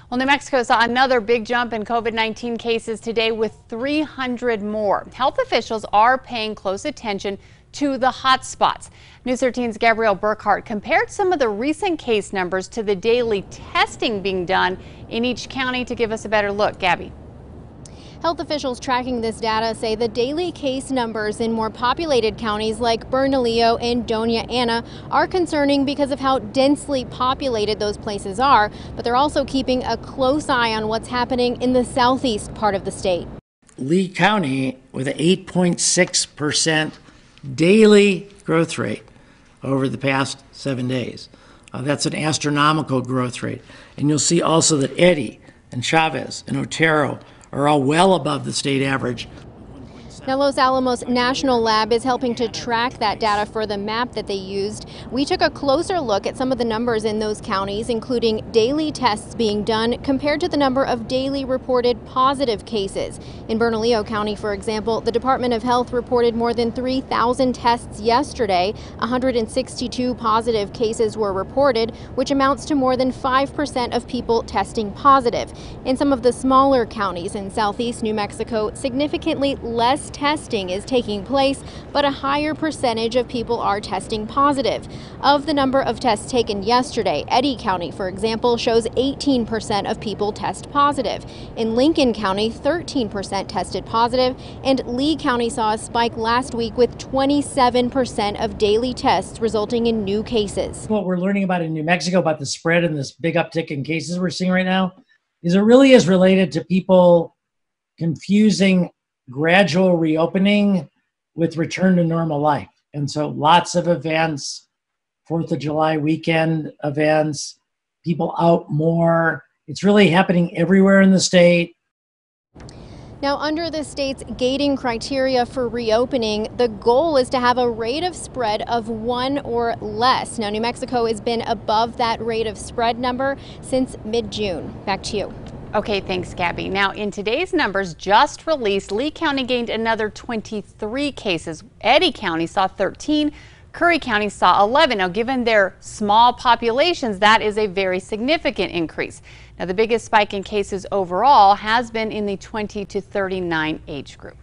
Well, New Mexico saw another big jump in COVID-19 cases today with 300 more. Health officials are paying close attention to the hot spots. News 13's Gabrielle Burkhart compared some of the recent case numbers to the daily testing being done in each county to give us a better look. Gabby. Health officials tracking this data say the daily case numbers in more populated counties like Bernalillo and Doña Ana are concerning because of how densely populated those places are, but they're also keeping a close eye on what's happening in the southeast part of the state. Lee County with an 8.6% daily growth rate over the past 7 days. That's an astronomical growth rate. And you'll see also that Eddy and Chavez and Otero are all well above the state average. Now, Los Alamos National Lab is helping to track that data for the map that they used. We took a closer look at some of the numbers in those counties, including daily tests being done compared to the number of daily reported positive cases. In Bernalillo County, for example, the Department of Health reported more than 3,000 tests yesterday. 162 positive cases were reported, which amounts to more than 5% of people testing positive. In some of the smaller counties in southeast New Mexico, significantly less testing is taking place, but a higher percentage of people are testing positive. Of the number of tests taken yesterday, Eddy County, for example, shows 18% of people test positive. In Lincoln County, 13% tested positive, and Lee County saw a spike last week with 27% of daily tests resulting in new cases. What we're learning about in New Mexico about the spread and this big uptick in cases we're seeing right now is it really is related to people confusing gradual reopening with return to normal life. And so lots of events, 4th of July weekend events, people out more. It's really happening everywhere in the state. Now, under the state's gating criteria for reopening, the goal is to have a rate of spread of 1 or less. Now, New Mexico has been above that rate of spread number since mid-June. Back to you. Okay, thanks, Gabby. Now, in today's numbers just released, Lee County gained another 23 cases. Eddy County saw 13. Curry County saw 11. Now, given their small populations, that is a very significant increase. Now, the biggest spike in cases overall has been in the 20 to 39 age group.